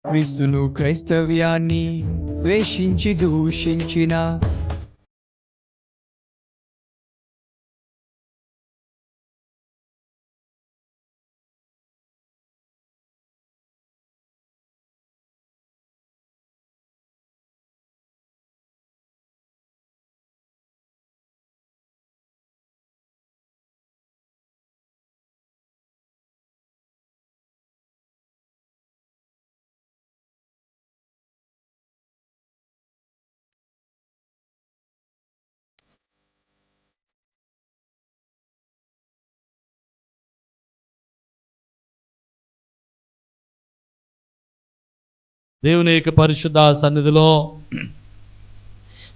క్రీస్తును క్రైస్తవ్యాన్ని ద్వేషించి దూషించిన దేవుని యొక్క పరిశుద్ధ సన్నిధిలో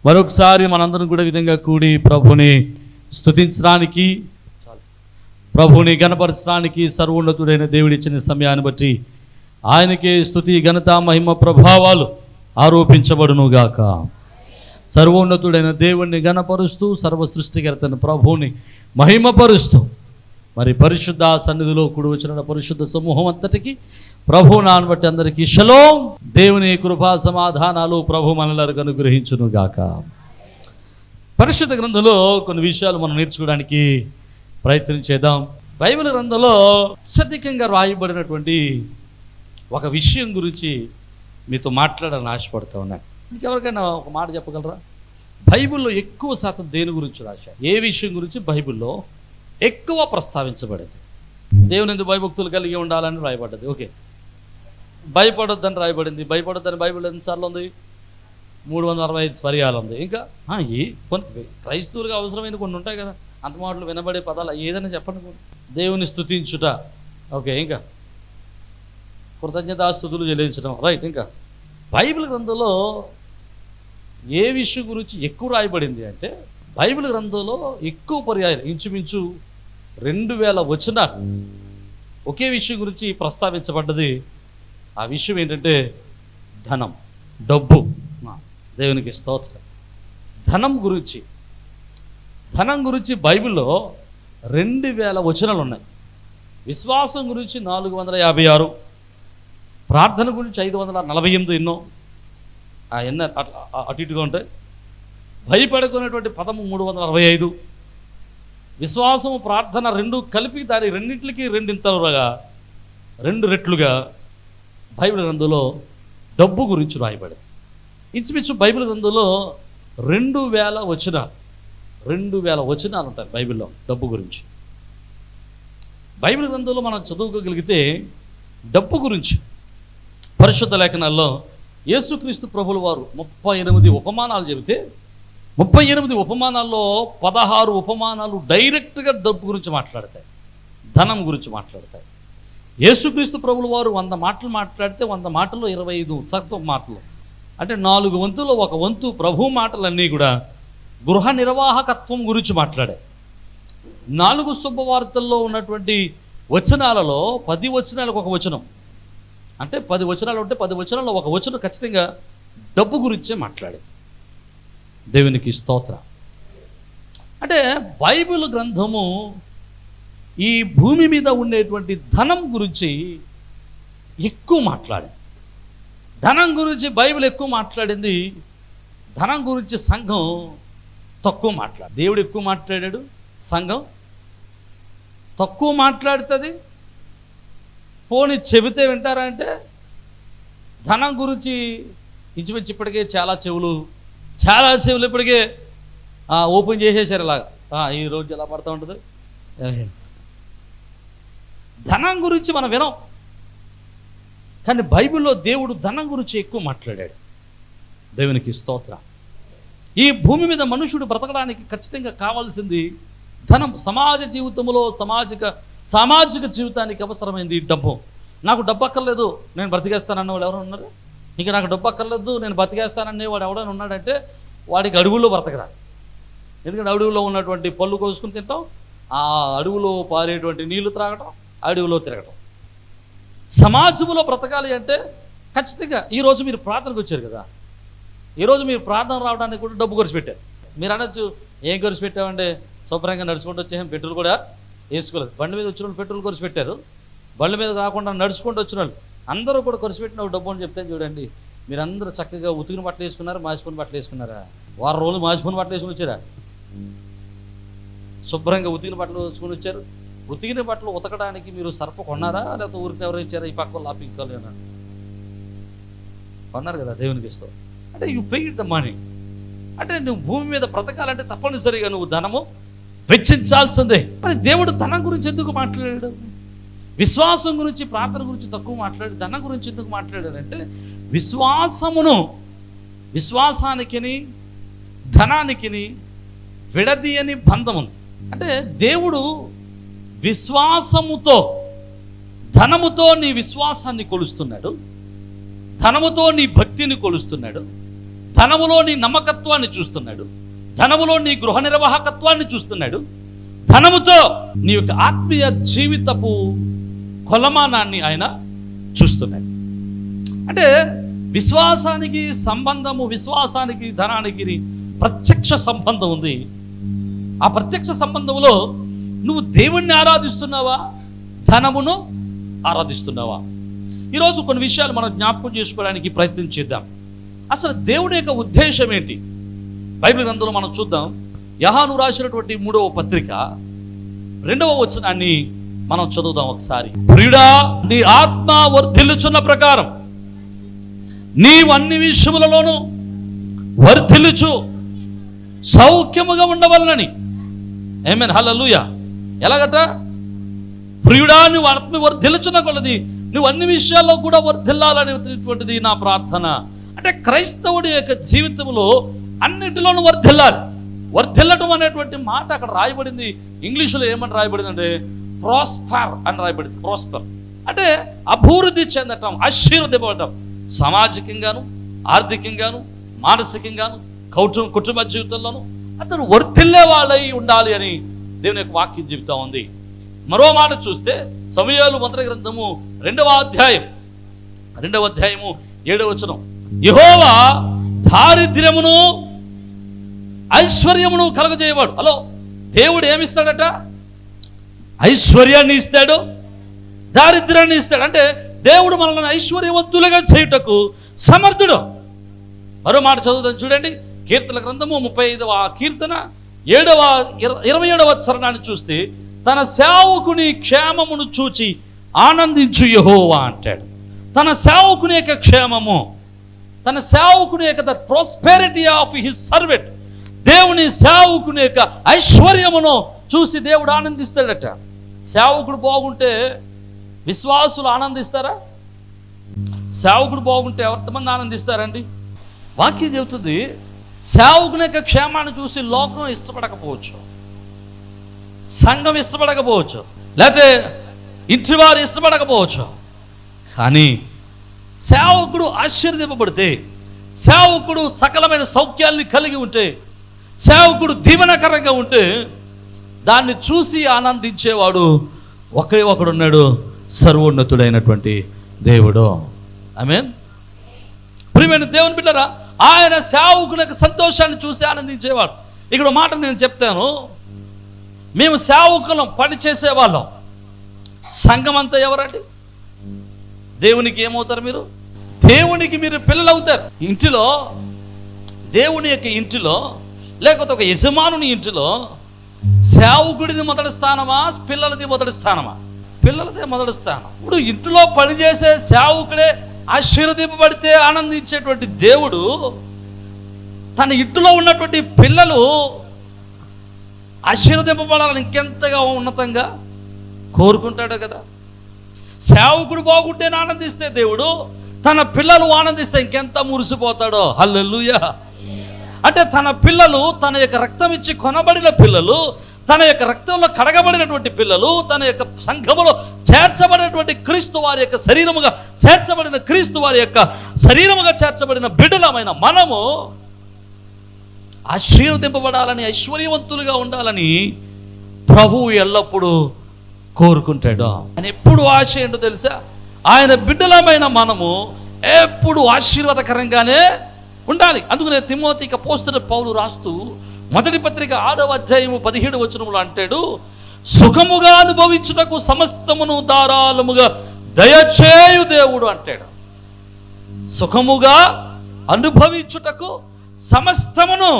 మరొకసారి మనందరం కూడా విధంగా కూడి ప్రభుని స్తుతించడానికి, ప్రభుని గణపరచడానికి సర్వోన్నతుడైన దేవుడిచ్చిన సమయాన్ని బట్టి ఆయనకే స్తుతి, ఘనత, మహిమ, ప్రభావాలు ఆరోపించబడునుగాక. సర్వోన్నతుడైన దేవుణ్ణి గణపరుస్తూ సర్వ సృష్టికర్తను ప్రభుని మహిమపరుస్తూ మరి పరిశుద్ధ సన్నిధిలో కూడి వచ్చిన పరిశుద్ధ సమూహం అంతటికి ప్రభు నాన్న బట్టి అందరికీ షలోం. దేవుని కృపా సమాధానాలు ప్రభు మనలకు అనుగ్రహించునుగాక. పరిశుద్ధ గ్రంథంలో కొన్ని విషయాలు మనం నేర్చుకోవడానికి ప్రయత్నం చేద్దాం. బైబిల్ గ్రంథంలో అత్యధికంగా రాయబడినటువంటి ఒక విషయం గురించి మీతో మాట్లాడాలని ఆశపడుతూ ఉన్నాను. ఇంకెవరికైనా ఒక మాట చెప్పగలరా? బైబిల్లో ఎక్కువ శాతం దేని గురించి రాశారు? ఏ విషయం గురించి బైబిల్లో ఎక్కువ ప్రస్తావించబడింది? దేవుని ఎందుకు భయభక్తులు కలిగి ఉండాలని రాయబడ్డది. ఓకే, భయపడొద్దని రాయబడింది. భయపడొద్దని బైబిల్ ఎన్నిసార్లు ఉంది? 365 పర్యాలు ఉంది. ఇంకా కొన్ని క్రైస్తవులుగా అవసరమైన కొన్ని ఉంటాయి కదా, అంత మాటలు వినబడే పదాలు ఏదైనా చెప్పండి. దేవుని స్తుతించుట, ఓకే, ఇంకా కృతజ్ఞతాస్తుతులు చెల్లించడం, రైట్. ఇంకా బైబిల్ గ్రంథంలో ఏ విషయం గురించి ఎక్కువ రాయబడింది అంటే, బైబిల్ గ్రంథంలో ఎక్కువ పర్యాయాలు ఇంచుమించు 2000 వచనాలు ఒకే విషయం గురించి ప్రస్తావించబడ్డది. ఆ విషయం ఏంటంటే ధనం, డబ్బు. దేవునికి స్తోత్రం. ధనం గురించి బైబిల్లో 2000 వచనాలు ఉన్నాయి. విశ్వాసం గురించి 456, ప్రార్థన గురించి 548, ఎన్నో అటు ఇటుగా ఉంటాయి. భయపడుకునేటువంటి పదము 365. విశ్వాసము, ప్రార్థన రెండు కలిపి దాని రెండింటికి రెండు రెట్లుగా బైబిల్ గ్రంథంలో డబ్బు గురించి రాయబడింది. ఇంచుమించు బైబిల్ గ్రంథంలో 2000 వచనాలు ఉంటాయి బైబిల్లో డబ్బు గురించి. బైబిల్ గ్రంథంలో మనం చదువుకోగలిగితే డబ్బు గురించి పరిశుద్ధ లేఖనాల్లో యేసుక్రీస్తు ప్రభుల వారు 38 ఉపమానాలు చెబితే 38 ఉపమానాల్లో 16 ఉపమానాలు డైరెక్ట్గా డబ్బు గురించి మాట్లాడతాయి, ధనం గురించి మాట్లాడతాయి. యేసుక్రీస్తు ప్రభుల వారు 100 మాటలు మాట్లాడితే 100 మాటల్లో 25 సత్వ మాటలు, అంటే 4 వంతులో 1 వంతు ప్రభు మాటలన్నీ కూడా గృహ నిర్వాహకత్వం గురించి మాట్లాడాయి. 4 శుభవార్తల్లో ఉన్నటువంటి వచనాలలో 10 వచనాలకు 1 వచనం, అంటే 10 వచనాలు ఉంటే 10 వచనాల్లో 1 వచనం ఖచ్చితంగా డబ్బు గురించే మాట్లాడే. దేవునికి స్తోత్రం. అంటే బైబిల్ గ్రంథము ఈ భూమి మీద ఉండేటువంటి ధనం గురించి ఎక్కువ మాట్లాడింది. ధనం గురించి బైబిల్ ఎక్కువ మాట్లాడింది, ధనం గురించి సంఘం తక్కువ మాట్లాడు. దేవుడు ఎక్కువ మాట్లాడాడు, సంఘం తక్కువ మాట్లాడుతుంది. పోనీ చెబితే వింటారా అంటే, ధనం గురించి ఇంచుమించు ఇప్పటికే చాలా చెవులు ఇప్పటికే ఓపెన్ చేసేసారు. ఇలాగా ఈరోజు ఎలా పడుతూ ఉంటుంది. ధనం గురించి మనం వినం, కానీ బైబిల్లో దేవుడు ధనం గురించి ఎక్కువ మాట్లాడాడు. దేవునికి స్తోత్రం. ఈ భూమి మీద మనుషుడు బ్రతకడానికి ఖచ్చితంగా కావాల్సింది ధనం. సమాజ జీవితంలో సామాజిక జీవితానికి అవసరమైంది డబ్బు. నాకు డబ్బు అక్కర్లేదు, నేను బ్రతికేస్తానన్న వాడు ఎవరైనా ఉన్నారు? ఇంకా నాకు డబ్బు అక్కర్లేదు, నేను బ్రతికేస్తాననే వాడు ఎవడైనా ఉన్నాడంటే వాడికి అడవుల్లో బ్రతకరా. ఎందుకంటే అడవుల్లో ఉన్నటువంటి పళ్ళు కోసుకుని తింటాం, ఆ అడవులో పారేటువంటి నీళ్లు త్రాగటం, అడవిలో తిరగటం. సమాజంలో బ్రతకాలి అంటే ఖచ్చితంగా ఈరోజు మీరు ప్రార్థనకు వచ్చారు కదా, ఈరోజు మీరు ప్రార్థన రావడానికి కూడా డబ్బు ఖర్చు పెట్టారు. మీరు అనొచ్చు, ఏం ఖర్చు పెట్టామంటే శుభ్రంగా నడుచుకుంటూ వచ్చేసాం, పెట్రోల్ కూడా వేసుకోలేదు. బండి మీద వచ్చిన వాళ్ళు పెట్రోల్ ఖర్చు పెట్టారు, బండి మీద కాకుండా నడుచుకుంటూ వచ్చిన వాళ్ళు అందరూ కూడా ఖర్చు పెట్టిన ఒక డబ్బు అని చెప్తాను చూడండి. మీరందరూ చక్కగా ఉతికిన బట్టలు వేసుకున్నారా, మాసిపోయిన బట్టలు వేసుకున్నారా? వారం రోజులు మాసిపోయిన బట్టలు వేసుకుని వచ్చారా? శుభ్రంగా ఉతికిన బట్టలు వేసుకుని వచ్చారు. ఉతికిన బట్టలు ఉతకడానికి మీరు సర్ప కొన్నారా, లేకపోతే ఊరికి ఎవరు ఇచ్చారా? ఈ పక్క వాళ్ళు ఆ పింకాలు అన్నాడు కొన్నారు కదా దేవునికి ఇస్తావు. అంటే యూ పెయిడ్ ద మనీ. అంటే నువ్వు భూమి మీద బ్రతకాలంటే తప్పనిసరిగా నువ్వు ధనము వెచ్చించాల్సిందే. మరి దేవుడు ధనం గురించి ఎందుకు మాట్లాడాడు? విశ్వాసం గురించి, ప్రార్థన గురించి తక్కువ మాట్లాడి ధనం గురించి ఎందుకు మాట్లాడాడంటే, విశ్వాసానికి ధనానికి విడదీయని బంధం ఉంది. అంటే దేవుడు విశ్వాసముతో, ధనముతో నీ విశ్వాసాన్ని కొలుస్తున్నాడు, ధనముతో నీ భక్తిని కొలుస్తున్నాడు, ధనములో నీ నమ్మకత్వాన్ని చూస్తున్నాడు, ధనములో నీ గృహ నిర్వాహకత్వాన్ని చూస్తున్నాడు, ధనముతో నీ యొక్క ఆత్మీయ జీవితపు కొలమానాన్ని ఆయన చూస్తున్నాడు. అంటే విశ్వాసానికి సంబంధము, విశ్వాసానికి ధనానికి ప్రత్యక్ష సంబంధం ఉంది. ఆ ప్రత్యక్ష సంబంధంలో నువ్వు దేవుణ్ణి ఆరాధిస్తున్నావా, ధనమును ఆరాధిస్తున్నావా? ఈరోజు కొన్ని విషయాలు మనం జ్ఞాపకం చేసుకోవడానికి ప్రయత్నం చేద్దాం. అసలు దేవుడి యొక్క ఉద్దేశం ఏంటి? బైబిల్ గ్రంథంలో మనం చూద్దాం. యోహాను రాసినటువంటి 3వ పత్రిక 2వ వచనాన్ని మనం చదువుదాం ఒకసారి. ప్రియుడా, నీ ఆత్మ వర్ధిల్లుచున్న ప్రకారం నీవు అన్ని విషయములలోనూ వర్ధిల్లుచు సౌఖ్యముగా ఉండవలనని. ఆమేన్, హల్లెలూయా. ఎలాగట? ప్రియుడా, నువ్వు ఆత్మ వర్ధిల్లుచున్న కొలది నువ్వు అన్ని విషయాల్లో కూడా వర్ధిల్లాలనేటువంటిది నా ప్రార్థన. అంటే క్రైస్తవుడి యొక్క జీవితంలో అన్నిటిలోనూ వర్ధిల్లాలి. వర్ధిల్లటం అనేటువంటి మాట అక్కడ రాయబడింది. ఇంగ్లీషులో ఏమని రాయబడింది అంటే ప్రాస్పర్ అని రాయబడింది. ప్రాస్పర్ అంటే అభివృద్ధి చెందటం, ఆశీర్వదింపబడటం, సామాజికంగాను, ఆర్థికంగాను, మానసికంగాను, కుటుంబ జీవితంలోనూ అతను వర్ధిల్లే వాళ్ళై ఉండాలి అని దేవుని యొక్క వాక్యం చెబుతా ఉంది. మరో మాట చూస్తే సమూయేలు మొదటి గ్రంథము 2వ అధ్యాయము 7వ వచనం. యెహోవా దారిద్ర్యమును ఐశ్వర్యమును కలుగజేయవాడు. హలో, దేవుడు ఏమిస్తాడట? ఐశ్వర్యాన్ని ఇస్తాడు, దారిద్ర్యాన్ని ఇస్తాడు. అంటే దేవుడు మనల్ని ఐశ్వర్యవంతులుగా చేయుటకు సమర్థుడు. మరో మాట చదువుతాం చూడండి. కీర్తన గ్రంథము 35వ కీర్తన 27వ చరణాన్ని చూస్తే, తన సేవకుని క్షేమమును చూచి ఆనందించు యెహోవా అంటాడు. తన సేవకుని యొక్క క్షేమము, తన సేవకుని యొక్క the prosperity of his servant, దేవుని సేవకుని యొక్క ఐశ్వర్యమును చూసి దేవుడు ఆనందిస్తాడట. సేవకుడు బాగుంటే విశ్వాసులు ఆనందిస్తారా? సేవకుడు బాగుంటే ఎంతమంది ఆనందిస్తారండి? వాక్యం చెబుతుంది, సేవకుని యొక్క క్షేమాన్ని చూసి లోకం ఇష్టపడకపోవచ్చు, సంఘం ఇష్టపడకపోవచ్చు, లేకపోతే ఇంటివారు ఇష్టపడకపోవచ్చు. కానీ సేవకుడు ఆశీర్వదింపబడితే, సేవకుడు సకలమైన సౌఖ్యాల్ని కలిగి ఉంటే, సేవకుడు దీవెనకరంగా ఉంటే దాన్ని చూసి ఆనందించేవాడు ఒకే ఒకడున్నాడు, సర్వోన్నతుడైనటువంటి దేవుడు. ఆమేన్. ప్రియమైన దేవుని బిడ్డలారా, ఆయన సేవకులకు సంతోషాన్ని చూసి ఆనందించేవాడు. ఇక్కడ మాట నేను చెప్తాను. మేము సేవకులం, పని చేసేవాళ్ళం. సంఘం అంతా ఎవరండి? దేవునికి ఏమవుతారు మీరు? దేవునికి మీరు పిల్లలు అవుతారు. ఇంటిలో, దేవుని యొక్క ఇంటిలో, లేకపోతే ఒక యజమానుని ఇంటిలో సేవకుడిది మొదటి స్థానమా, పిల్లలది మొదటి స్థానమా? పిల్లలదే మొదటి స్థానం. ఇప్పుడు ఇంటిలో పనిచేసే సేవకుడే ఆశీర్వదింపబడితే ఆనందించేటువంటి దేవుడు తన ఇంటిలో ఉన్నటువంటి పిల్లలు ఆశీర్వదింపబడాలని ఇంకెంతగా ఉన్నతంగా కోరుకుంటాడు కదా. సేవకుడు బాగుంటేనే ఆనందిస్తే దేవుడు, తన పిల్లలు ఆనందిస్తే ఇంకెంత మురిసిపోతాడో. హల్లెలూయా. అంటే తన పిల్లలు, తన యొక్క రక్తం ఇచ్చి కొనబడిన పిల్లలు, తన యొక్క రక్తంలో కడగబడినటువంటి పిల్లలు, తన యొక్క సంఘములో చేర్చబడినటువంటి క్రీస్తు వారి యొక్క శరీరముగా చేర్చబడిన క్రీస్తు వారి యొక్క శరీరముగా చేర్చబడిన బిడ్డలమైన మనము ఆశీర్వదింపబడాలని, ఐశ్వర్యవంతులుగా ఉండాలని ప్రభువు ఎల్లప్పుడూ కోరుకుంటాడు. ఆయన ఎప్పుడు ఆశ ఏంటో తెలుసా? ఆయన బిడ్డలమైన మనము ఎప్పుడు ఆశీర్వాదకరంగానే ఉండాలి. అందుకనే తిమోతికి అపోస్తలుడైన పౌలు రాస్తూ మొదటి పత్రిక 6వ అధ్యాయము 17వ వచనములో అంటాడు, సుఖముగా అనుభవించుటకు సమస్తమును ధారాళముగా దయచేయు దేవుడు అంటాడు. సుఖముగా అనుభవించుటకు సమస్తమును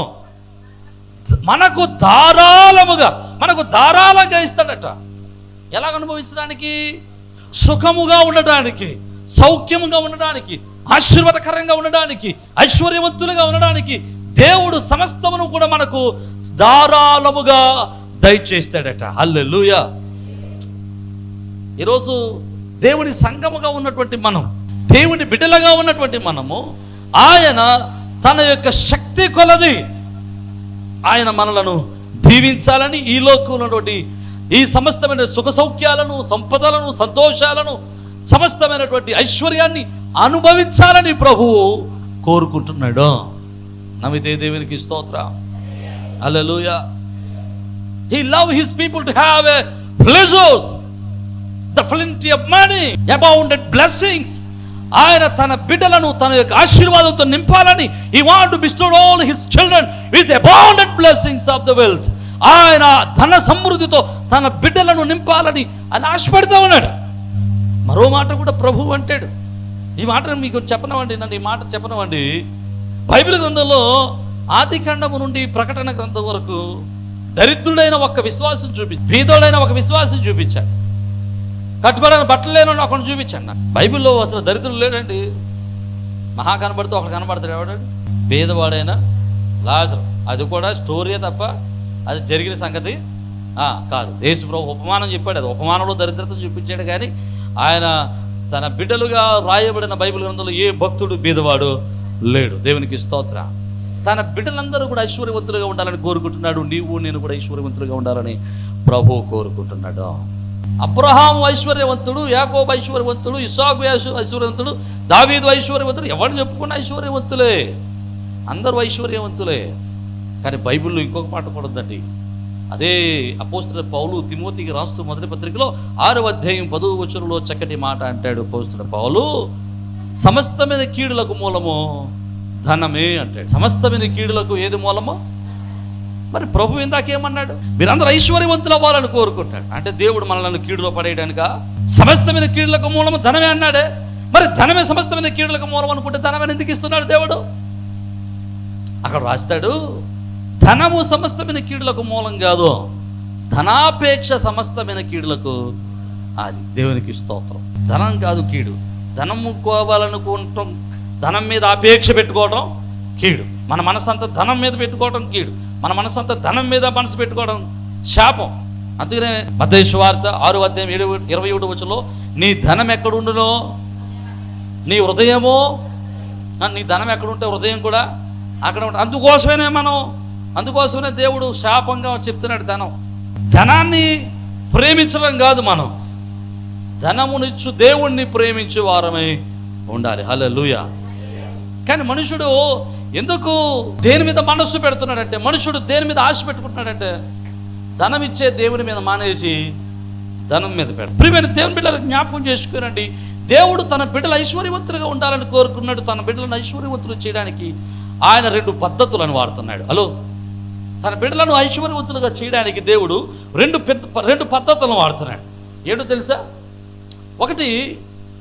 మనకు ధారాళంగా ఇస్తాడట. ఎలాగ అనుభవించడానికి? సుఖముగా ఉండడానికి, సౌఖ్యముగా ఉండడానికి, ఆశీర్వాదకరంగా ఉండడానికి, ఐశ్వర్యవంతులుగా ఉండడానికి దేవుడు సమస్తమును కూడా మనకు ధారాళముగా దయచేస్తాడట. హల్లెలూయా. ఈరోజు దేవుని సంఘముగా ఉన్నటువంటి మనం, దేవుని బిడ్డలుగా ఉన్నటువంటి మనము, ఆయన తన యొక్క శక్తి కొలది ఆయన మనలను దీవించాలని, ఈ లోకంలో ఉన్నటువంటి ఈ సమస్తమైన సుఖ సౌఖ్యాలను, సంపదలను, సంతోషాలను, సమస్తమైనటువంటి ఐశ్వర్యాన్ని అనుభవించాలని ప్రభువు కోరుకుంటున్నాడు. నమ్మితే దేవునికి స్తోత్రం. హల్లెలూయా. He loved his people to have a pleasures, the plenty of money, abundant blessings. ఆయన తన బిడ్డలను తన యొక్క ఆశీర్వాదంతో నింపాలని, he want to bestow all his children with abundant blessings of the wealth. ఆయన ధన సమృద్ధితో తన బిడ్డలను నింపాలని ఆయన ఆశపడుతూ ఉన్నాడు. మరో మాట కూడా ప్రభువు అంటాడు. ఈ మాట మీకు చెప్పనవండి, నన్ను ఈ మాట చెప్పనవండి. బైబిల్ గ్రంథంలో ఆది కాండము నుండి ప్రకటన గ్రంథం వరకు దరిద్రుడైన ఒక విశ్వాసం బీదోడైన ఒక విశ్వాసం చూపించాడు. కట్టుబడిన బట్టలు లేని ఒకరిని చూపించాడు. నాకు బైబిల్లో అసలు దరిద్రుడు లేడండి. మహా కనబడితే ఒకడు కనబడతాడు. ఎవడాడు? పేదవాడైనా లాజరు. అది కూడా స్టోరీయే తప్ప అది జరిగిన సంగతి కాదు. యేసుప్రభు ఉపమానం చెప్పాడు. అది ఉపమానంలో దరిద్రతను చూపించాడు. కానీ ఆయన తన బిడ్డలుగా రాయబడిన బైబిల్ గ్రంథంలో ఏ భక్తుడు బీదవాడు లేడు. దేవునికి స్తోత్రం. తన బిడ్డలందరూ కూడా ఐశ్వర్యవంతులుగా ఉండాలని కోరుకుంటున్నాడు. నీవు నేను కూడా ఐశ్వర్యవంతులుగా ఉండాలని ప్రభువు కోరుకుంటున్నాడు. అబ్రహాము ఐశ్వర్యవంతుడు, యాకోబు ఐశ్వర్యవంతుడు, ఇస్సాకు ఐశ్వర్యవంతుడు, దావీదు ఐశ్వర్యవంతుడు. ఎవరిని చెప్పుకున్న ఐశ్వర్యవంతులే, అందరూ ఐశ్వర్యవంతులే. కానీ బైబిల్లో ఇంకొక మాట కూడా ఉందండి. అదే అపోస్తలుడైన పౌలు తిమోతికి రాస్తూ మొదటి పత్రికలో 6వ అధ్యాయం 10వ వచనంలో చక్కటి మాట అంటాడు. అపోస్తలుడైన పౌలు సమస్తమైన కీడులకు మూలము ధనమే అంటాడు. సమస్తమైన కీడులకు ఏది మూలమో? మరి ప్రభు ఇందాకేమన్నాడు? మీరందరూ ఐశ్వర్యవంతులు అవ్వాలని కోరుకుంటాడు. అంటే దేవుడు మనల్ని కీడులో పడేయడానిక? సమస్తమైన కీడులకు మూలము ధనమే అన్నాడే. మరి ధనమే సమస్తమైన కీడులకు మూలం అనుకుంటే ధనమే ఎందుకు ఇస్తున్నాడు దేవుడు? అక్కడ రాస్తాడు, ధనము సమస్తమైన కీడులకు మూలం కాదు, ధనాపేక్ష సమస్తమైన కీడులకు అది. దేవునికి స్తోత్రం. ధనం కాదు కీడు. ధనము కోవాలనుకుంటాం, ధనం మీద ఆపేక్ష పెట్టుకోవడం కీడు. మన మనసంతా ధనం మీద పెట్టుకోవడం కీడు. మన మనసంతా ధనం మీద మనసు పెట్టుకోవడం శాపం. అందుకనే మత్తయి సువార్త 6వ అధ్యాయం 27వ వచనంలో నీ ధనం ఎక్కడుండునో నీ హృదయమో, నీ ధనం ఎక్కడుంటే హృదయం కూడా అక్కడ ఉంటుంది. అందుకోసమే దేవుడు శాపంగా చెప్తున్నాడు. ధనాన్ని ప్రేమించడం కాదు, మనం ధనమునిచ్చు దేవుణ్ణి ప్రేమించే వారమై ఉండాలి. హల్లెలూయా. కానీ మనుషుడు ఎందుకు దేని మీద మనస్సు పెడుతున్నాడంటే, మనుషుడు దేని మీద ఆశ పెట్టుకుంటున్నాడంటే, ధనం ఇచ్చే దేవుని మీద మానేసి ధనం మీద పెడతాడు. ప్రియమైన దేవుని బిడ్డలకు జ్ఞాపకం చేసుకునండి, దేవుడు తన బిడ్డలు ఐశ్వర్యవంతులుగా ఉండాలని కోరుకున్నాడు. తన బిడ్డలను ఐశ్వర్యవంతులు చేయడానికి ఆయన 2 పద్ధతులను వాడుతున్నాడు. హలో, తన బిడ్డలను ఐశ్వర్యవంతులుగా చేయడానికి దేవుడు రెండు పద్ధతులను వాడుతున్నాడు. ఏంటో తెలుసా? ఒకటి,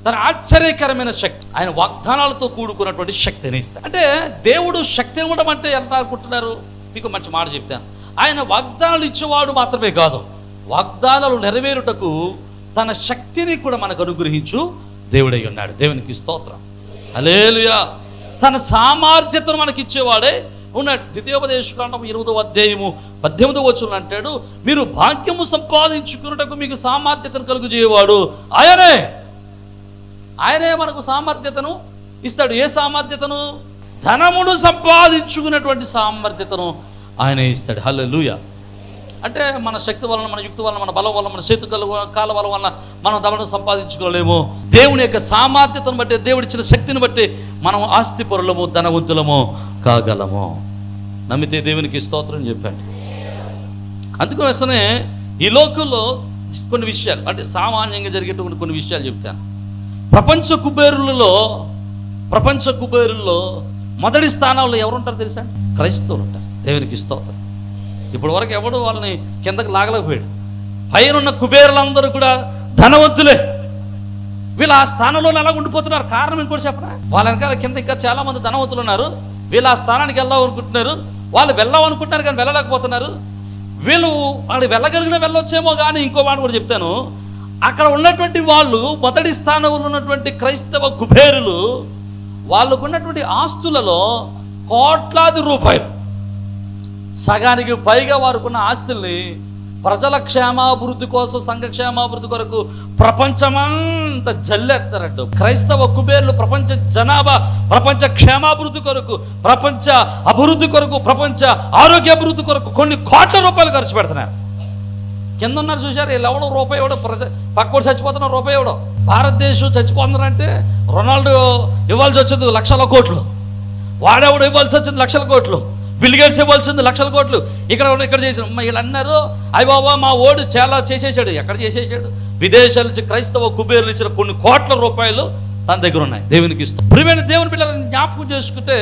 తన ఆశ్చర్యకరమైన శక్తి, ఆయన వాగ్దానాలతో కూడుకున్నటువంటి శక్తిని ఇస్తాడు. అంటే దేవుడు శక్తిని ఇవ్వడం అంటే ఎంత అనుకుంటున్నారు? మీకు మంచి మాట చెప్తాను. ఆయన వాగ్దానాలు ఇచ్చేవాడు మాత్రమే కాదు, వాగ్దానాలు నెరవేరుటకు తన శక్తిని కూడా మనకు అనుగ్రహించు దేవుడై ఉన్నాడు. దేవునికి స్తోత్రం. హల్లెలూయా. తన సామర్థ్యతను మనకి ఇచ్చేవాడే ఉన్నాడు. ద్వితీయోపదేశకాండం 8వ అధ్యాయము 18వ వచనం అంటాడు, మీరు భాగ్యము సంపాదించుకున్నటకు మీకు సామర్థ్యతను కలుగజేయవాడు ఆయనే మనకు సామర్థ్యతను ఇస్తాడు. ఏ సామర్థ్యతను? ధనమును సంపాదించుకున్నటువంటి సామర్థ్యతను ఆయనే ఇస్తాడు. హల్లెలూయా. అంటే మన శక్తి వలన, మన యుక్తి వలన, మన బలం వలన, మన చేతు కాల బలం వలన మనం ధనమును సంపాదించుకోలేము. దేవుని యొక్క సామర్థ్యతను బట్టి, దేవుడిచ్చిన శక్తిని బట్టి మనం ఆస్తిపరులము, ధనవంతులము కాగలము. నమ్మితే దేవునికి స్తోత్రం చెప్పాడు. అందుకోసమే ఈ లోకంలో కొన్ని విషయాలు, అంటే సామాన్యంగా జరిగేటువంటి కొన్ని విషయాలు చెప్తాను. ప్రపంచ కుబేరుల్లో మొదటి స్థానంలో ఎవరుంటారు తెలుసా? క్రైస్తవులు ఉంటారు. దేవునికి స్తోత్రం. ఇప్పటి వరకు ఎవడు వాళ్ళని కిందకి లాగలేకపోయాడు. పైనున్న కుబేరులందరూ కూడా ధనవంతులే. వీళ్ళు ఆ స్థానంలో ఎలా ఉండిపోతున్నారు? కారణం ఇంకోటి చెప్పనా? వాళ్ళ వెనకాల కింద ఇంకా చాలా మంది ధనవంతులు ఉన్నారు. వీళ్ళు ఆ స్థానానికి వెళ్దాం అనుకుంటున్నారు, వాళ్ళు వెళ్దాం అనుకుంటున్నారు కానీ వెళ్ళలేకపోతున్నారు. వీళ్ళు వాళ్ళు వెళ్ళొచ్చేమో కానీ ఇంకో మాట కూడా చెప్తాను, అక్కడ ఉన్నటువంటి వాళ్ళు మొదటి స్థానంలో ఉన్నటువంటి క్రైస్తవ కుబేరులు వాళ్ళకు ఉన్నటువంటి ఆస్తులలో కోట్లాది రూపాయలు, సగానికి పైగా వారుకున్న ఆస్తుల్ని ప్రజల క్షేమాభివృద్ధి కోసం, సంఘ క్షేమాభివృద్ధి కొరకు ప్రపంచమంతా జల్లెత్తారట. క్రైస్తవ కుబేర్లు ప్రపంచ జనాభా, ప్రపంచ క్షేమాభివృద్ధి కొరకు, ప్రపంచ అభివృద్ధి కొరకు, ప్రపంచ ఆరోగ్య అభివృద్ధి కొరకు కొన్ని కోట్ల రూపాయలు ఖర్చు పెడుతున్నారు. కింద ఉన్నారు చూశారు, వీళ్ళు ఎవడో రూపాయి ఎవడో పక్కోడు చచ్చిపోతున్నారు, రూపాయి ఎవడో. భారతదేశం చచ్చిపోతున్నారంటే రొనాల్డో ఇవ్వాల్సి వచ్చింది లక్షల కోట్లు, వాడెవడు ఇవ్వాల్సి వచ్చింది లక్షల కోట్లు, బిల్ గేట్స్ ఇవ్వాల్సింది లక్షల కోట్లు. ఇక్కడ చేసిన వీళ్ళు అన్నారు, అయ్య బాబా మా ఓడు చాలా చేసేసాడు. ఎక్కడ చేసేసాడు? విదేశాల నుంచి క్రైస్తవ కుబేరులు ఇచ్చిన కొన్ని కోట్ల రూపాయలు తన దగ్గర ఉన్నాయి. దేవునికి ఇస్తాం. ప్రియమైన దేవుని పిల్లలను జ్ఞాపకం చేసుకుంటే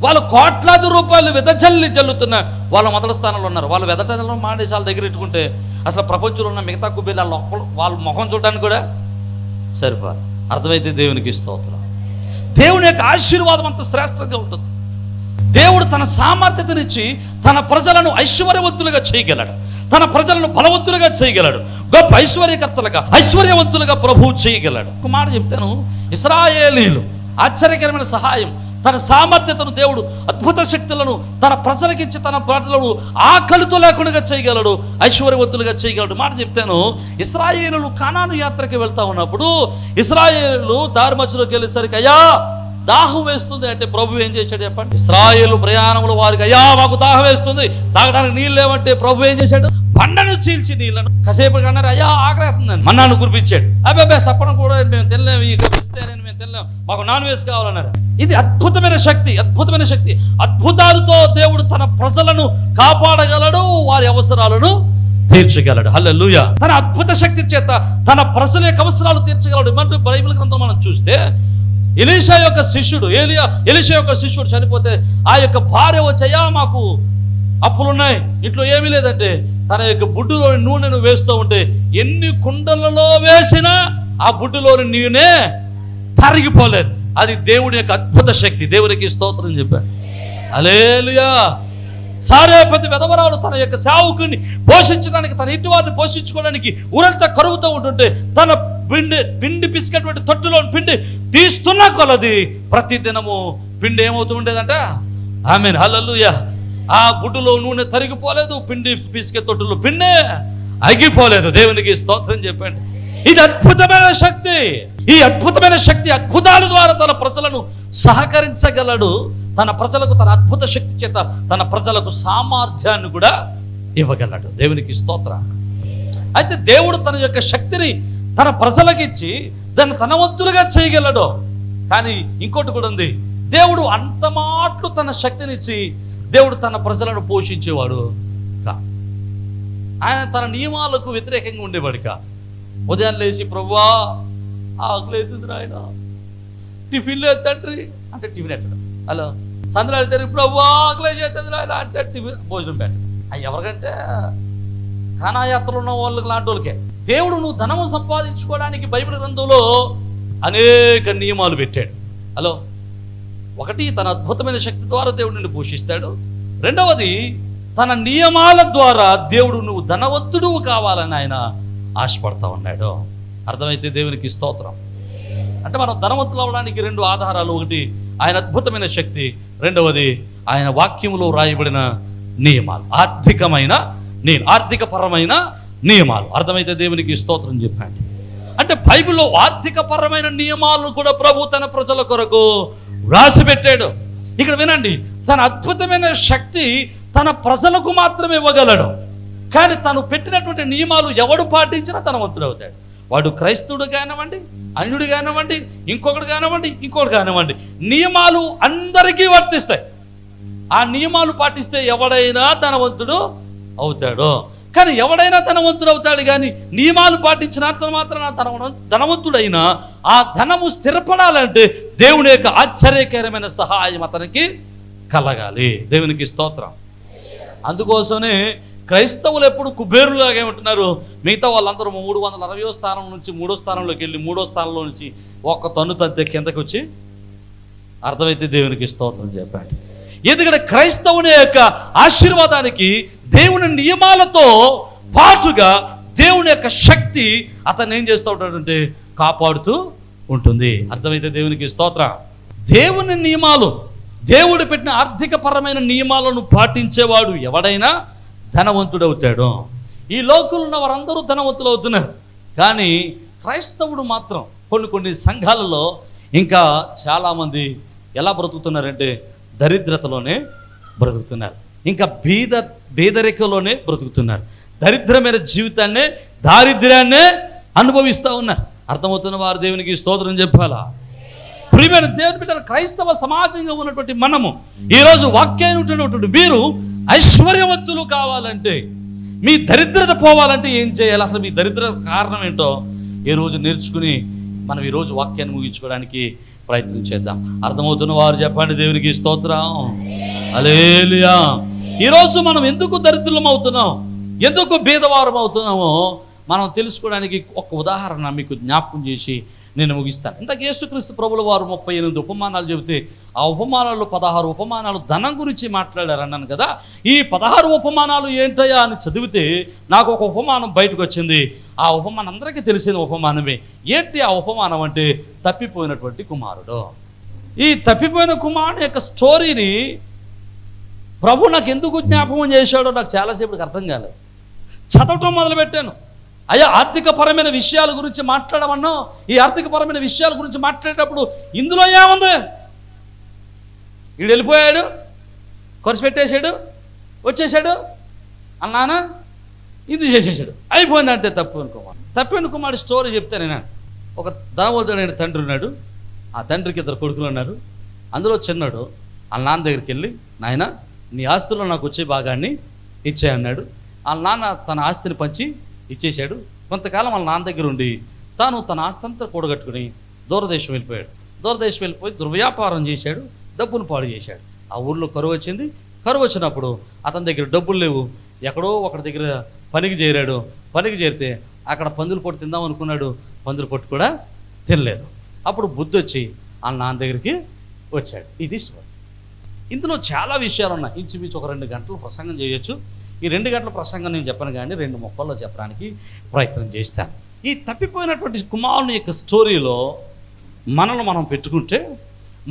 వాళ్ళు కోట్లాది రూపాయలు జల్లుతున్న వాళ్ళ మొదటి స్థానంలో ఉన్నారు. వాళ్ళు వెదటంలో మానేసి వాళ్ళ దగ్గర పెట్టుకుంటే అసలు ప్రపంచంలో ఉన్న మిగతా కుబేర్లు వాళ్ళ ముఖం చూడడానికి కూడా సరిపోదు. అర్థమైతే దేవునికి స్తోత్రం. దేవుని యొక్క ఆశీర్వాదం అంత శ్రేష్టంగా ఉంటుంది. దేవుడు తన సామర్థ్యతనిచ్చి తన ప్రజలను ఐశ్వర్యవంతులుగా చేయగలడు, తన ప్రజలను బలవంతులుగా చేయగలడు, గొప్ప ఐశ్వర్యవంతులుగా ప్రభువు చేయగలడు. ఒక మాట చెప్తాను, ఇశ్రాయేలీయులు ఆశ్చర్యకరమైన సహాయం, తన సామర్థ్యతను దేవుడు అద్భుత శక్తులను తన ప్రజలకిచ్చి తన ప్రజలను ఆకలితో లేకుండా చేయగలడు, ఐశ్వర్యవంతులుగా చేయగలడు. మాట చెప్తాను, ఇశ్రాయేలీయులు కానాను యాత్రకి వెళ్తా ఉన్నప్పుడు ఇశ్రాయేలీయులు దారి మధ్యలోకి వెళ్ళేసరికి అయ్యా దాహం వేస్తుంది అంటే ప్రభు ఏం చేశాడు చెప్పండి? ఇశ్రాయేలు ప్రయాణంలో వారికి అయ్యా మాకు దాహం వేస్తుంది, తాగడానికి నీళ్ళు లేవంటే ప్రభు ఏం చేశాడు? బండను చీల్చి నీళ్ళను కాసేపు అన్నారు, అయ్యా ఆకలేస్తుందని మన్నాను కురిపించాడు. అబ్బాయి సప్పడం కూడా మేము తినలేము, ఇక వెజిటేరియన్ మేము తినలేము, మాకు నాన్ వెజ్ కావాలన్నారు. ఇది అద్భుతమైన శక్తి, అద్భుతమైన శక్తి. అద్భుతాలతో దేవుడు తన ప్రజలను కాపాడగలడు, వారి అవసరాలను తీర్చగలడు. హల్లెలూయా. తన అద్భుత శక్తి చేత తన ప్రజల యొక్క అవసరాలు తీర్చగలడు. మన బైబిల్ గ్రంథం మనం చూస్తే ఎలీషా యొక్క శిష్యుడు చనిపోతే ఆ యొక్క భార్య వచ్చాయా మాకు అప్పులున్నాయి, ఇంట్లో ఏమీ లేదంటే తన యొక్క బుడ్డులో నూనెను వేస్తూ ఉంటే ఎన్ని కుండలలో వేసినా ఆ బుడ్డులోని నూనె తరిగిపోలేదు. అది దేవుడి యొక్క అద్భుత శక్తి. దేవునికి స్తోత్రం చెప్పాడు. హల్లెలూయా. సారేపతి వెధవరాలు తన యొక్క సేవకుని పోషించడానికి, తన ఇంటి వారిని పోషించుకోవడానికి ఊరంతా కరువుతూ ఉంటుంటే తన పిండి పిసికేటువంటి తొట్టులో పిండి తీస్తున్నా కొలది ప్రతి దినము పిండి ఏమవుతూ ఉండేదంట? ఆమేన్, హల్లెలూయా. ఆ బుడ్డులో నూనె తరిగిపోలేదు, పిండి పిసికే తొట్టులో పిండి అగిపోలేదు. దేవునికి స్తోత్రం చెప్పండి. ఇది అద్భుతమైన శక్తి. ఈ అద్భుతమైన శక్తి అద్భుతాల ద్వారా తన ప్రజలను సహకరించగలడు. తన ప్రజలకు తన అద్భుత శక్తి చేత తన ప్రజలకు సామర్థ్యాన్ని కూడా ఇవ్వగలడు. దేవునికి స్తోత్రం. అయితే దేవుడు తన యొక్క శక్తిని తన ప్రజలకు ఇచ్చి దాన్ని తన వంతులుగా చేయగలడు. కానీ ఇంకోటి కూడా ఉంది, దేవుడు అంత మాటలు తన శక్తినిచ్చి దేవుడు తన ప్రజలను పోషించేవాడు కా. ఆయన తన నియమాలకు వ్యతిరేకంగా ఉండేవాడు కా. ఉదయం లేచి ప్రభువా ఆకలి అవుతుంది నాయన, టిఫిన్ లేదు తండ్రి అంటే టిఫిన్ ఎట్టడం. హలో సందులో వెళ్తారు, ప్రభువా ఆకలి చేస్తుంది నాయన అంటే టిఫిన్ భోజనం పెట్టడం. అవి ఎవరికంటే కానాయాత్రలు ఉన్న వాళ్ళకి లాంటి వాళ్ళకే. దేవుడు నువ్వు ధనము సంపాదించుకోవడానికి బైబిల్ గ్రంథంలో అనేక నియమాలు పెట్టాడు. హలో, ఒకటి తన అద్భుతమైన శక్తి ద్వారా దేవుడు నిన్ను పోషిస్తాడు. రెండవది తన నియమాల ద్వారా దేవుడు నువ్వు ధనవంతుడు కావాలని ఆయన ఆశపడతా ఉన్నాడు. అర్థమైతే దేవునికి స్తోత్రం. అంటే మనం ధనవంతులు అవడానికి రెండు ఆధారాలు, ఒకటి ఆయన అద్భుతమైన శక్తి, రెండవది ఆయన వాక్యములో రాయబడిన నియమాలు, ఆర్థికపరమైన నియమాలు. అర్థమైతే దేవునికి స్తోత్రం చెప్పండి. అంటే బైబిల్లో ఆర్థికపరమైన నియమాలను కూడా ప్రభు తన ప్రజల కొరకు రాసి పెట్టాడు. ఇక్కడ వినండి, తన అద్భుతమైన శక్తి తన ప్రజలకు మాత్రమే ఇవ్వగలడు. కానీ తను పెట్టినటువంటి నియమాలు ఎవడు పాటించినా ధనవంతుడు అవుతాడు. వాడు క్రైస్తవుడు కానివ్వండి, అన్యుడు కానివ్వండి, ఇంకొకటి కానివ్వండి, నియమాలు అందరికీ వర్తిస్తాయి. ఆ నియమాలు పాటిస్తే ఎవడైనా ధనవంతుడు అవుతాడు. కానీ ఎవడైనా ధనవంతుడు అవుతాడు, కానీ నియమాలు పాటించినంత మాత్రం ధనవంతుడైనా ఆ ధనము స్థిరపడాలంటే దేవుని యొక్క ఆశ్చర్యకరమైన సహాయం అతనికి కలగాలి. దేవునికి స్తోత్రం. అందుకోసమే క్రైస్తవులు ఎప్పుడు కుబేరులాగా ఉంటున్నారు. మిగతా వాళ్ళందరూ 360వ స్థానం నుంచి 3వ స్థానంలోకి వెళ్ళి 3వ స్థానంలో నుంచి ఒక్క తన్ను తంతే కిందకి వచ్చి అర్థమైతే దేవునికి స్తోత్రం చెప్పండి. ఎందుకంటే క్రైస్తవుని యొక్క ఆశీర్వాదానికి దేవుని నియమాలతో పాటుగా దేవుని యొక్క శక్తి అతను ఏం చేస్తూ ఉంటాడంటే కాపాడుతూ ఉంటుంది. అర్థమైతే దేవునికి స్తోత్రం. దేవుని నియమాలు, దేవుడు పెట్టిన ఆర్థిక పరమైన నియమాలను పాటించేవాడు ఎవడైనా ధనవంతుడవుతాడు. ఈ లోకంలో ఉన్న వారందరూ ధనవంతులు అవుతున్నారు. కానీ క్రైస్తవుడు మాత్రం కొన్ని సంఘాలలో ఇంకా చాలామంది ఎలా బ్రతుకుతున్నారంటే దరిద్రతలోనే బ్రతుకుతున్నారు. ఇంకా బీదరికలోనే బ్రతుకుతున్నారు. దరిద్రమైన జీవితాన్నే, దారిద్ర్యాన్నే అనుభవిస్తూ ఉన్నారు. అర్థమవుతున్న వారు దేవునికి స్తోత్రం చెప్పాలా? ప్రియమైన దేవుని బిడ్డల క్రైస్తవ సమాజంగా ఉన్నటువంటి మనము ఈరోజు వాక్యాన్ని ఉంటున్నటువంటి మీరు ఐశ్వర్యవంతులు కావాలంటే, మీ దరిద్రత పోవాలంటే ఏం చేయాలి, అసలు మీ దరిద్ర కారణం ఏంటో ఈరోజు నేర్చుకుని మనం ఈరోజు వాక్యాన్ని ముగించుకోవడానికి ప్రయత్నం చేద్దాం. అర్థమవుతున్న వారు చెప్పండి దేవునికి స్తోత్రం. హల్లెలూయా. ఈరోజు మనం ఎందుకు దరిద్రులం అవుతున్నాం, ఎందుకు బీదవారం అవుతున్నామో మనం తెలుసుకోవడానికి ఒక ఉదాహరణ మీకు జ్ఞాపకం చేసి నేను ముగిస్తాను. ఇంతకు యేసుక్రీస్తు ప్రభుల వారు 38 ఉపమానాలు చెబితే ఆ ఉపమానాల్లో 16 ఉపమానాలు ధనం గురించి మాట్లాడారు అన్నాను కదా. ఈ 16 ఉపమానాలు ఏంటయ్యా అని చదివితే నాకు ఒక ఉపమానం బయటకు వచ్చింది. ఆ ఉపమానం అందరికీ తెలిసిన ఉపమానమే. ఏంటి ఆ ఉపమానం అంటే తప్పిపోయినటువంటి కుమారుడు. ఈ తప్పిపోయిన కుమారుడు యొక్క స్టోరీని ప్రభు నాకు ఎందుకు జ్ఞాపకం చేశాడో నాకు చాలాసేపటికి అర్థం కాలేదు. చదవటం మొదలుపెట్టాను. అయ్యా ఆర్థికపరమైన విషయాల గురించి మాట్లాడమన్నా, ఈ ఆర్థికపరమైన విషయాల గురించి మాట్లాడేటప్పుడు ఇందులో ఏముంది, వీడు వెళ్ళిపోయాడు, ఖర్చు పెట్టేశాడు, వచ్చేసాడు అన్నానా, ఇది చేసేసాడు, అయిపోయిందంటే తప్పిపోయిన కుమారుడు. తప్పిపోయిన కుమారుడు స్టోరీ చెప్తాను నేను. ఒక ధనవంతుడైన తండ్రి ఉన్నాడు. ఆ తండ్రికి 2 కొడుకులు ఉన్నారు. అందులో చిన్నాడు వాళ్ళ నాన్న దగ్గరికి వెళ్ళి, నాయన నీ ఆస్తిలో నాకు వచ్చే భాగాన్ని ఇచ్చేయన్నాడు. వాళ్ళ నాన్న తన ఆస్తిని పంచి ఇచ్చేశాడు. కొంతకాలం వాళ్ళ నాన్న దగ్గర ఉండి తాను తన ఆస్తి అంతా కూడగట్టుకుని దూరదేశం వెళ్ళిపోయాడు. దూరదేశం వెళ్ళిపోయి దుర్వ్యాపారం చేశాడు, డబ్బును పాడు చేశాడు. ఆ ఊర్లో కరువు వచ్చింది. కరువు వచ్చినప్పుడు అతని దగ్గర డబ్బులు లేవు. ఎక్కడో ఒకటి దగ్గర పనికి చేరాడు. పనికి చేరితే అక్కడ పందులు పొట్టు తిందాం అనుకున్నాడు. పందులు పొట్టు కూడా తినలేదు. అప్పుడు బుద్ధి వచ్చి వాళ్ళ నాన్న దగ్గరికి వచ్చాడు. ఇది స్టోరీ. ఇందులో చాలా విషయాలు ఉన్నాయి. ఇంచుమించు ఒక 2 గంటలు ప్రసంగం చేయొచ్చు. ఈ 2 గంటల ప్రసంగం నేను చెప్పను కానీ 2 ముక్కల్లో చెప్పడానికి ప్రయత్నం చేస్తాను. ఈ తప్పిపోయినటువంటి కుమారుని యొక్క స్టోరీలో మనల్ని మనం పెట్టుకుంటే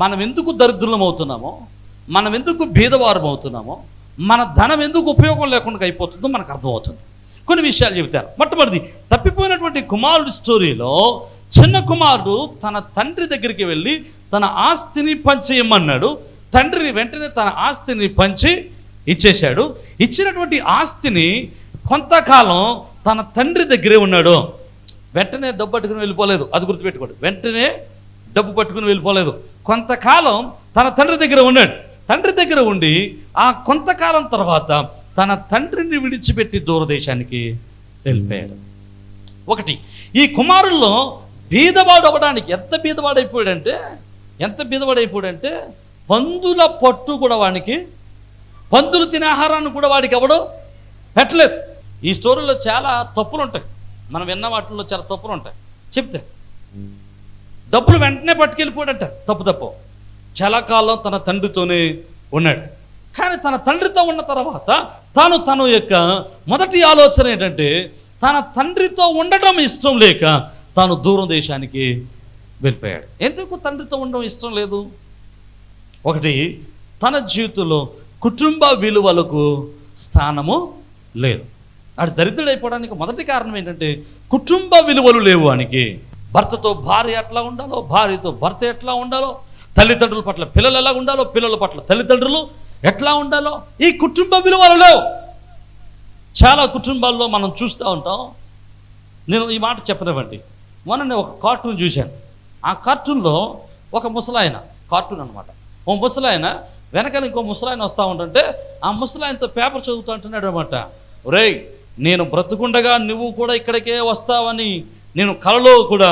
మనం ఎందుకు దరిద్రులం అవుతున్నామో, మనం ఎందుకు బీదవారం అవుతున్నామో, మన ధనం ఎందుకు ఉపయోగం లేకుండా అయిపోతుందో మనకు అర్థమవుతుంది. కొన్ని విషయాలు చెబుతాను. మొట్టమొదటిది, తప్పిపోయినటువంటి కుమారుడి స్టోరీలో చిన్న కుమారుడు తన తండ్రి దగ్గరికి వెళ్ళి తన ఆస్తిని పంచేయమన్నాడు. తండ్రి వెంటనే తన ఆస్తిని పంచి ఇచ్చేశాడు. ఇచ్చినటువంటి ఆస్తిని కొంతకాలం తన తండ్రి దగ్గరే ఉన్నాడు. వెంటనే డబ్బు పట్టుకుని వెళ్ళిపోలేదు, అది గుర్తుపెట్టుకోండి. వెంటనే డబ్బు పట్టుకుని వెళ్ళిపోలేదు. కొంతకాలం తన తండ్రి దగ్గర ఉన్నాడు. తండ్రి దగ్గర ఉండి ఆ కొంతకాలం తర్వాత తన తండ్రిని విడిచిపెట్టి దూరదేశానికి వెళ్ళిపోయాడు. ఒకటి, ఈ కుమారుల్లో బీదవాడు అవ్వడానికి ఎంత బీదవాడైపోయాడంటే పందుల పట్టు కూడా వాడికి, పందులు తినే ఆహారాన్ని కూడా వాడికి ఎవడో పెట్టలేదు. ఈ స్టోరీలో చాలా తప్పులు ఉంటాయి. మనం విన్న వాటిల్లో చాలా తప్పులు ఉంటాయి. చెప్తే డబ్బులు వెంటనే పట్టుకెళ్ళిపోయాడంట. తప్పు. చాలా కాలం తన తండ్రితోనే ఉన్నాడు. కానీ తన తండ్రితో ఉన్న తర్వాత తన యొక్క మొదటి ఆలోచన ఏంటంటే తన తండ్రితో ఉండటం ఇష్టం లేక తాను దూరం దేశానికి వెళ్ళిపోయాడు. ఎందుకు తండ్రితో ఉండడం ఇష్టం లేదు? ఒకటి, తన జీవితంలో కుటుంబ విలువలకు స్థానము లేదు. ఆడు దరిద్రుడైపోవడానికి మొదటి కారణం ఏంటంటే కుటుంబ విలువలు లేవు వానికి. భర్తతో భార్య ఎట్లా ఉండాలో, భార్యతో భర్త ఎట్లా ఉండాలో, తల్లిదండ్రుల పట్ల పిల్లలు ఎలా ఉండాలో, పిల్లల పట్ల తల్లిదండ్రులు ఎట్లా ఉండాలో, ఈ కుటుంబ విలువలు లేవు. చాలా కుటుంబాల్లో మనం చూస్తూ ఉంటాం. నేను ఈ మాట చెప్పనివ్వండి. మొన్న ఒక కార్టూన్ చూశాను. ఆ కార్టూన్లో ఒక ముసలాయన, కార్టూన్ అనమాట, ఓ ముసలాయన వెనకాల ఇంకో ముసలాయన వస్తూ ఉంటుంటే ఆ ముసలాయనతో పేపర్ చదువుతూ అంటున్నాడు అనమాట, ఒరేయ్ నేను బ్రతుకుండగా నువ్వు కూడా ఇక్కడికే వస్తావని నేను కలలో కూడా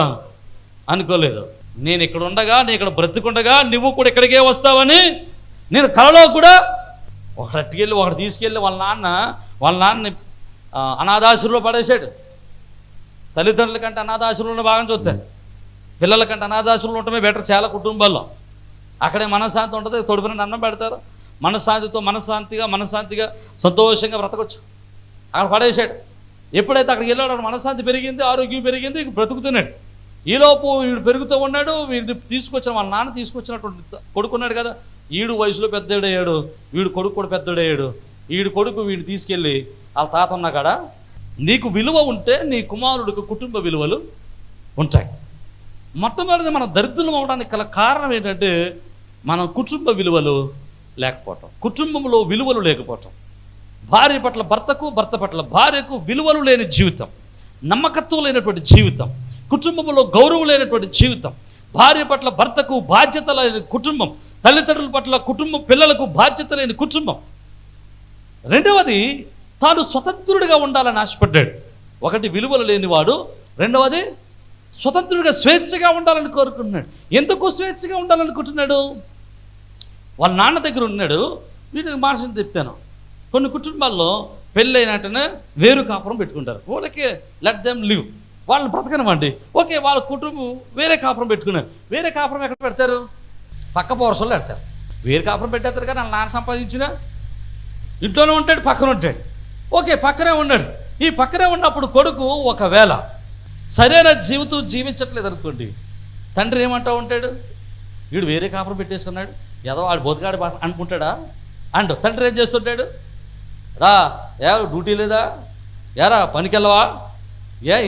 అనుకోలేదు. నేను ఇక్కడ ఉండగా, నేను ఇక్కడ బ్రతుకుండగా నువ్వు కూడా ఇక్కడికే వస్తావని నేను కలలో కూడా. ఒకటి తీసుకెళ్ళి వాళ్ళ నాన్న వాళ్ళ నాన్నని అనాథాశ్రమంలో పడేసాడు. తల్లిదండ్రుల కంటే అనాథాశ్రమంలో బాగా చూస్తారు. పిల్లల కంటే అనాథాశ్రమంలో ఉండటమే బెటర్ చాలా కుటుంబాల్లో. అక్కడే మనశ్శాంతి ఉంటుంది, తొడుపున అన్నం పెడతారు, మనశ్శాంతిగా సంతోషంగా బ్రతకొచ్చు. అక్కడ పడేసాడు. ఎప్పుడైతే అక్కడికి వెళ్ళాడో మనశ్శాంతి పెరిగింది, ఆరోగ్యం పెరిగింది, బ్రతుకుతున్నాడు. ఈలోపు వీడు పెరుగుతూ ఉన్నాడు. వీడిని తీసుకొచ్చిన వాళ్ళ నాన్న తీసుకొచ్చినటువంటి కొడుకున్నాడు కదా, వీడు వయసులో పెద్దోడయ్యాడు, వీడు కొడుకు కూడా పెద్దోడయ్యాడు. వీడి కొడుకు వీడిని తీసుకెళ్ళి వాళ్ళ తాత ఉన్నా కాడ, నీకు విలువ ఉంటే నీ కుమారుడికి కుటుంబ విలువలు ఉంటాయి. మొట్టమొదటి మనం దరిద్రం అవడానికి గల కారణం ఏంటంటే మనం కుటుంబ విలువలు లేకపోవటం, కుటుంబంలో విలువలు లేకపోవటం. భార్య పట్ల భర్తకు, భర్త పట్ల భార్యకు విలువలు లేని జీవితం, నమ్మకత్వం లేనటువంటి జీవితం, కుటుంబంలో గౌరవం లేనటువంటి జీవితం, భార్య పట్ల భర్తకు బాధ్యత లేని కుటుంబం, తల్లిదండ్రుల పట్ల కుటుంబం, పిల్లలకు బాధ్యత లేని కుటుంబం. రెండవది, తాను స్వతంత్రుడిగా ఉండాలని ఆశపడ్డాడు. ఒకటి విలువలు లేనివాడు, రెండవది స్వతంత్రుడిగా స్వేచ్ఛగా ఉండాలని కోరుకుంటున్నాడు. ఎందుకు స్వేచ్ఛగా ఉండాలనుకుంటున్నాడు? వాళ్ళ నాన్న దగ్గర ఉన్నాడు. వీటికి మాటను చెప్తాను, కొన్ని కుటుంబాల్లో పెళ్ళైనట్టునే వేరు కాపురం పెట్టుకుంటారు. వాళ్ళకి లెట్ దెమ్ లివ్, వాళ్ళని బ్రతకనమండి. ఓకే, వాళ్ళ కుటుంబం వేరే కాపురం పెట్టుకున్నారు. వేరే కాపురం ఎక్కడ పెడతారు? పక్క పోర్షన్లో పెడతారు. వేరే కాపురం పెట్టేస్తారు కానీ వాళ్ళ నాన్న సంపాదించిన ఇంట్లోనే ఉంటాడు, పక్కన ఉంటాడు. ఓకే, పక్కనే ఉన్నాడు. ఈ పక్కనే ఉన్నప్పుడు కొడుకు ఒకవేళ సరైన జీవితం జీవించట్లేదు అనుకోండి, తండ్రి ఏమంటూ ఉంటాడు? వీడు వేరే కాపురం పెట్టేసుకున్నాడు, ఏదో వాడు బొతకాడు అనుకుంటాడా? అండ్ తండ్రి ఏం చేస్తుంటాడు? రా, డ్యూటీ లేదా? ఏరా పనికెళ్ళవా?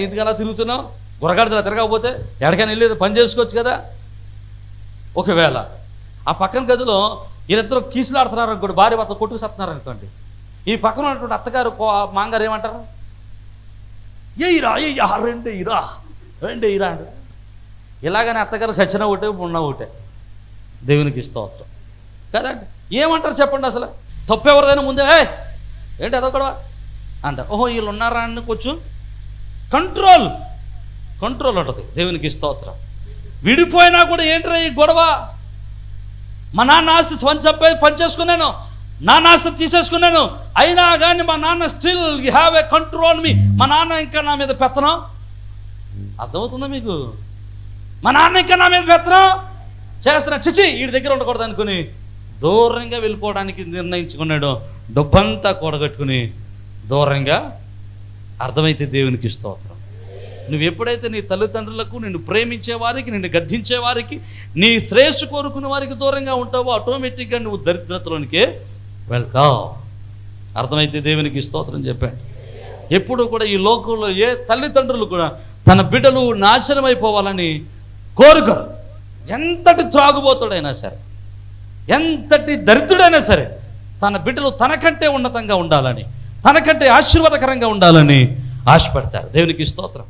ఇందుకలా తిరుగుతున్నావు? గురగాడిలా తిరగకపోతే ఎక్కడికైనా వెళ్ళేది పని చేసుకోవచ్చు కదా. ఒకవేళ ఆ పక్కన గదిలో వీళ్ళిద్దరూ కీసులాడుతున్నారు అనుకోండి, భార్య భర్త కొట్టుకు సత్తున్నారు అనుకోండి, ఈ పక్కన ఉన్నటువంటి అత్తగారు మాంగారు ఏమంటారు? రెండే ఇరా అండి. ఇలాగనే అత్తగారు సచిన ఒకటే, ఉన్న ఒకటే. దేవునికి స్తోత్రం కదండి. ఏమంటారు చెప్పండి? అసలు తప్పు ఎవరిదైనా ముందే ఏంటి అదొకడ అంటారు. ఓహో, వీళ్ళు ఉన్నారా అని కొంచెం కంట్రోల్ ఉంటుంది. దేవునికి స్తోత్రం. విడిపోయినా కూడా ఏంట్రా ఈ గొడవ? మా నాన్న ఆస్తి పని చేసుకున్నాను, నాన్న ఆస్తి తీసేసుకున్నాను, అయినా కానీ మా నాన్న స్టిల్ హ్యావ్ ఏ కంట్రోల్ మీ. మా నాన్న ఇంకా నా మీద పెత్తనం. అర్థమవుతుందా మీకు? మా నాన్న ఇంకా నా మీద పెత్తనం చేస్తున్నా, చిచి వీడి దగ్గర ఉండకూడదు అనుకుని దూరంగా వెళ్ళిపోవడానికి నిర్ణయించుకున్నాడు. డబ్బంతా కూడగట్టుకుని దూరంగా. అర్థమైతే దేవునికి స్తోత్రం. నువ్వు ఎప్పుడైతే నీ తల్లిదండ్రులకు, నిన్ను ప్రేమించే వారికి, నిన్ను గద్దించే వారికి, నీ శ్రేయస్సు కోరుకునే వారికి దూరంగా ఉంటావో ఆటోమేటిక్గా నువ్వు దరిద్రతలోనికే వెళ్తావు. అర్థమైతే దేవునికి స్తోత్రం చెప్పాను. ఎప్పుడు కూడా ఈ లోకంలో ఏ తల్లిదండ్రులు కూడా తన బిడ్డలు నాశనం అయిపోవాలని కోరుకోరు. ఎంతటి త్రాగుబోతుడైనా సరే, ఎంతటి దరిద్రుడైనా సరే, తన బిడ్డలు తనకంటే ఉన్నతంగా ఉండాలని, తనకంటే ఆశీర్వాదకరంగా ఉండాలని ఆశపడతారు. దేవునికి స్తోత్రం.